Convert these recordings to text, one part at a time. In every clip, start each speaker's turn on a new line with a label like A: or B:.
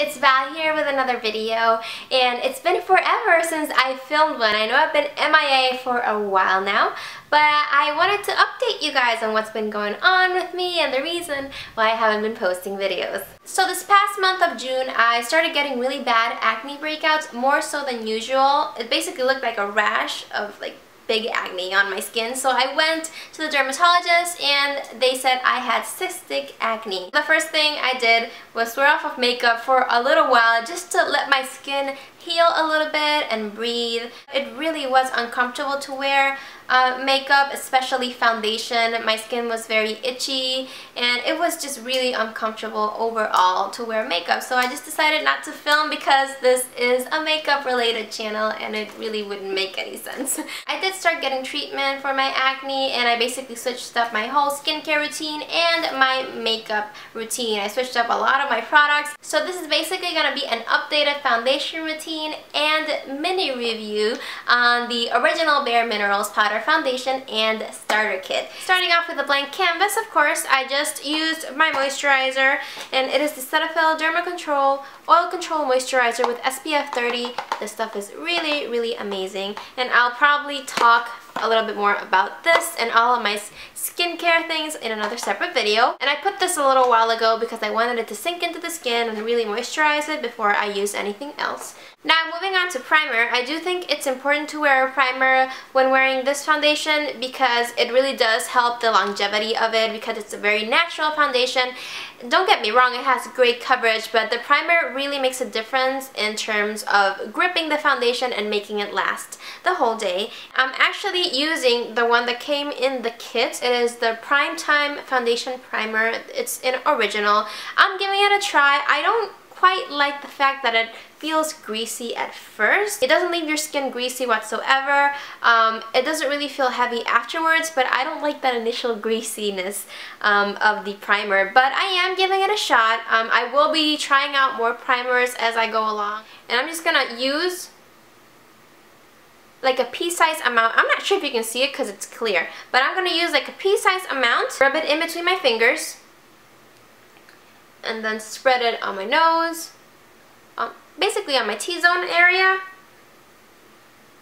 A: it's Val here with another video, and it's been forever since I filmed one. I know I've been MIA for a while now, but I wanted to update you guys on what's been going on with me and the reason why I haven't been posting videos. So this past month of June, I started getting really bad acne breakouts, more so than usual. It basically looked like a rash of big acne on my skin, so I went to the dermatologist and they said I had cystic acne. The first thing I did was swear off of makeup for a little while just to let my skin heal a little bit and breathe. It really was uncomfortable to wear makeup, especially foundation. My skin was very itchy and it was just really uncomfortable overall to wear makeup. So I just decided not to film because this is a makeup related channel and it really wouldn't make any sense. I did start getting treatment for my acne and I basically switched up my whole skincare routine and my makeup routine. I switched up a lot of my products. So this is basically going to be an updated foundation routine and mini review on the original Bare Minerals powder foundation and starter kit. Starting off with a blank canvas, of course, I just used my moisturizer, and it is the Cetaphil Derma Control Oil Control Moisturizer with SPF 30. This stuff is really, really amazing, and I'll probably talk a little bit more about this and all of my skincare things in another separate video. And I put this a little while ago because I wanted it to sink into the skin and really moisturize it before I use anything else. Now moving on to primer, I do think it's important to wear a primer when wearing this foundation because it really does help the longevity of it because it's a very natural foundation. Don't get me wrong, it has great coverage, but the primer really makes a difference in terms of gripping the foundation and making it last the whole day. I'm actually using the one that came in the kit. It is the Prime Time Foundation Primer. It's in original. I'm giving it a try. I don't quite like the fact that it feels greasy at first. It doesn't leave your skin greasy whatsoever. It doesn't really feel heavy afterwards, but I don't like that initial greasiness of the primer. But I am giving it a shot. I will be trying out more primers as I go along. And I'm just gonna use like a pea-size amount. I'm not sure if you can see it because it's clear, but I'm gonna use like a pea-size amount, rub it in between my fingers, and then spread it on my nose, basically on my T-zone area,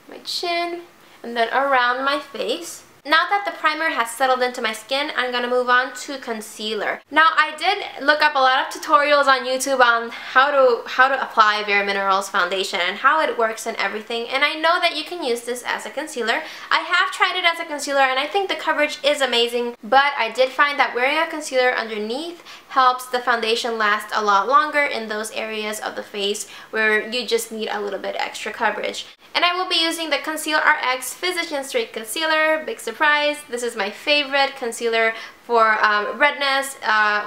A: my chin, and then around my face. Now that the primer has settled into my skin, I'm going to move on to concealer. Now I did look up a lot of tutorials on YouTube on how to apply Bare Minerals foundation and how it works and everything, and I know that you can use this as a concealer. I have tried it as a concealer and I think the coverage is amazing, but I did find that wearing a concealer underneath helps the foundation last a lot longer in those areas of the face where you just need a little bit extra coverage. And I will be using the Conceal RX Physician Straight Concealer. Big surprise, this is my favorite concealer for redness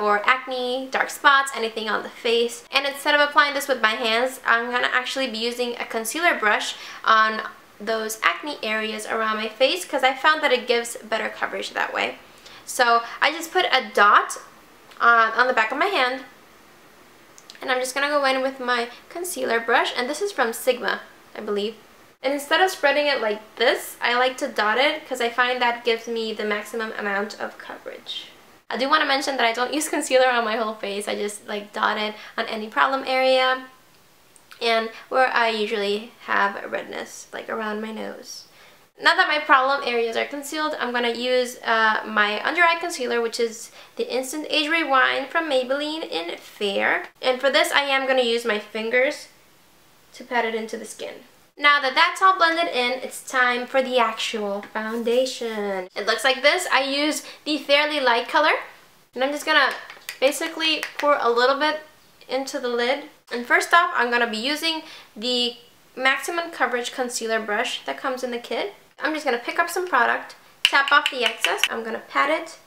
A: or acne, dark spots, anything on the face. And instead of applying this with my hands, I'm going to actually be using a concealer brush on those acne areas around my face because I found that it gives better coverage that way. So I just put a dot on the back of my hand, and I'm just going to go in with my concealer brush, and this is from Sigma, I believe. And instead of spreading it like this, I like to dot it because I find that gives me the maximum amount of coverage. I do want to mention that I don't use concealer on my whole face. I just dot it on any problem area and where I usually have redness, like around my nose. Now that my problem areas are concealed, I'm going to use my under eye concealer, which is the Instant Age Rewind from Maybelline in Fair. And for this, I am going to use my fingers to pat it into the skin. Now that that's all blended in, it's time for the actual foundation. It looks like this. I use the Fairly Light color, and I'm just gonna basically pour a little bit into the lid. And first off, I'm gonna be using the Maximum Coverage Concealer brush that comes in the kit. I'm just gonna pick up some product, tap off the excess. I'm gonna pat it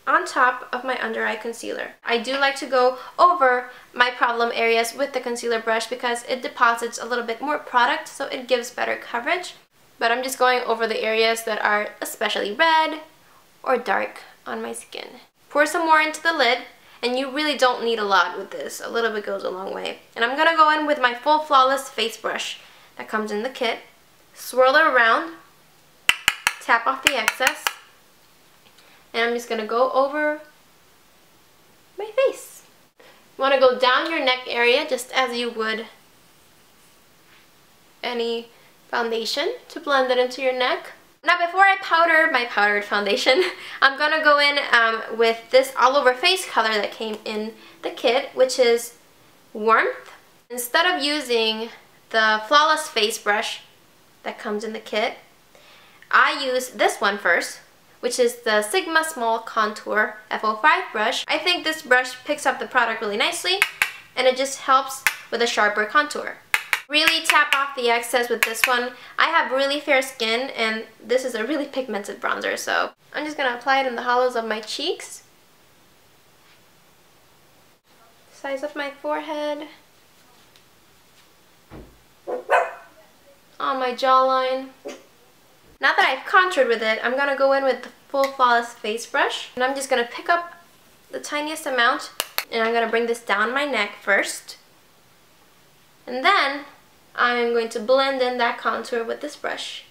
A: on top of my under eye concealer. I do like to go over my problem areas with the concealer brush because it deposits a little bit more product, so it gives better coverage. But I'm just going over the areas that are especially red or dark on my skin. Pour some more into the lid, and you really don't need a lot with this. A little bit goes a long way. And I'm gonna go in with my full Flawless face brush that comes in the kit, swirl it around, tap off the excess, and I'm just going to go over my face. You want to go down your neck area just as you would any foundation to blend it into your neck. Now before I powder my powdered foundation, I'm going to go in with this all over face color that came in the kit, which is Warmth. Instead of using the Flawless Face Brush that comes in the kit, I use this one first, which is the Sigma Small Contour F05 brush. I think this brush picks up the product really nicely, and it just helps with a sharper contour. Really tap off the excess with this one. I have really fair skin, and this is a really pigmented bronzer, so I'm just going to apply it in the hollows of my cheeks. Size up my forehead. On my jawline. Now that I've contoured with it, I'm going to go in with the full Flawless Face Brush, and I'm just going to pick up the tiniest amount, and I'm going to bring this down my neck first. And then I'm going to blend in that contour with this brush.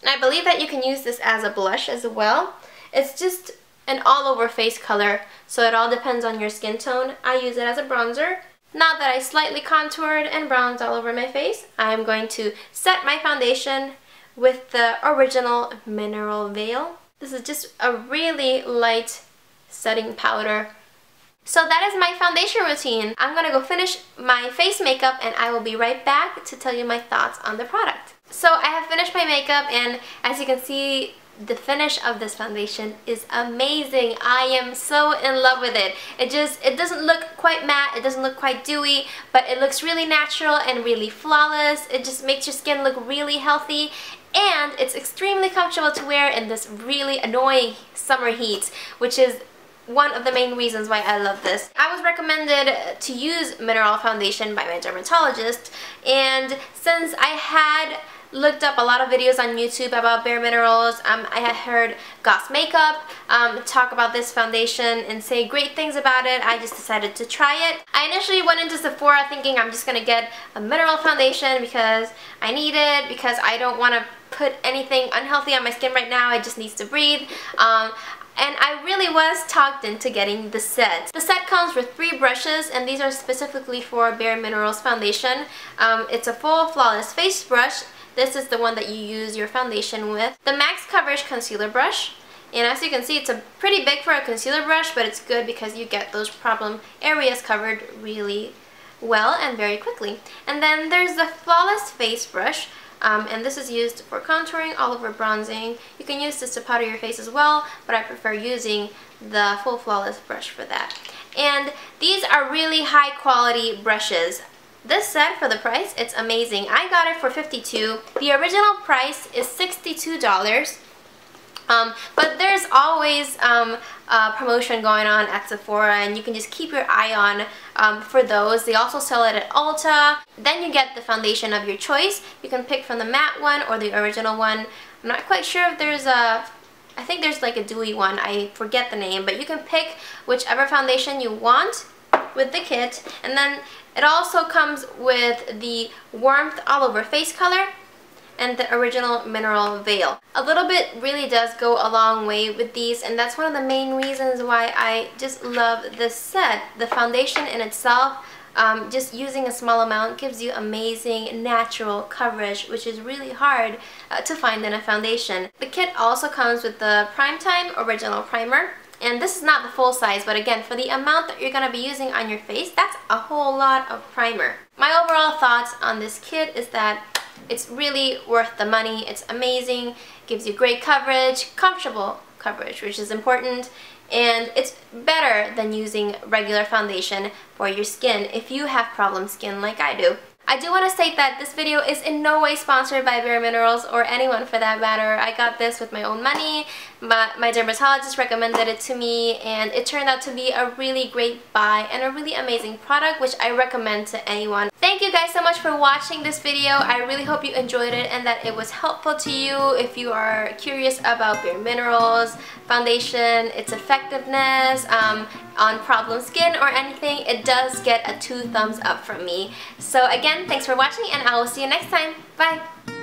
A: And I believe that you can use this as a blush as well. It's just an all-over face color, so it all depends on your skin tone. I use it as a bronzer. Now that I slightly contoured and bronzed all over my face, I'm going to set my foundation with the original Mineral Veil. This is just a really light setting powder. So that is my foundation routine. I'm gonna go finish my face makeup, and I will be right back to tell you my thoughts on the product. So I have finished my makeup, and as you can see, the finish of this foundation is amazing. I am so in love with it. It doesn't look quite matte, it doesn't look quite dewy, but it looks really natural and really flawless. It just makes your skin look really healthy, and it's extremely comfortable to wear in this really annoying summer heat, which is one of the main reasons why I love this. I was recommended to use mineral foundation by my dermatologist, and since I had looked up a lot of videos on YouTube about Bare Minerals, I had heard Goss Makeup talk about this foundation and say great things about it. I just decided to try it. I initially went into Sephora thinking I'm just gonna get a mineral foundation because I need it, because I don't want to put anything unhealthy on my skin right now. It just needs to breathe. And I really was talked into getting the set. The set comes with 3 brushes, and these are specifically for Bare Minerals foundation. It's a full Flawless Face Brush. This is the one that you use your foundation with. The Max Coverage Concealer Brush. And as you can see, it's a pretty big for a concealer brush, but it's good because you get those problem areas covered really well and very quickly. And then there's the Flawless Face Brush. And this is used for contouring, all over bronzing. You can use this to powder your face as well, but I prefer using the full Flawless brush for that. And these are really high quality brushes. This set, for the price, it's amazing. I got it for $52. The original price is $62. But there's always a promotion going on at Sephora, and you can just keep your eye on for those. They also sell it at Ulta. Then you get the foundation of your choice. You can pick from the matte one or the original one. I'm not quite sure if there's I think there's like a dewy one. I forget the name, but you can pick whichever foundation you want with the kit. And then it also comes with the Warmth all over face color and the original Mineral Veil. A little bit really does go a long way with these, and that's one of the main reasons why I just love this set. The foundation in itself, just using a small amount gives you amazing natural coverage, which is really hard to find in a foundation. The kit also comes with the Primetime Original Primer, and this is not the full size, but again, for the amount that you're going to be using on your face, that's a whole lot of primer. My overall thoughts on this kit is that it's really worth the money. It's amazing, gives you great coverage, comfortable coverage, which is important, and it's better than using regular foundation for your skin if you have problem skin like I do. I do want to state that this video is in no way sponsored by Bare Minerals or anyone for that matter. I got this with my own money, but my dermatologist recommended it to me, and it turned out to be a really great buy and a really amazing product, which I recommend to anyone. Thank you guys so much for watching this video. I really hope you enjoyed it and that it was helpful to you if you are curious about Bare Minerals foundation, its effectiveness, on problem skin or anything. It does get a 2 thumbs up from me. So again, thanks for watching, and I will see you next time. Bye!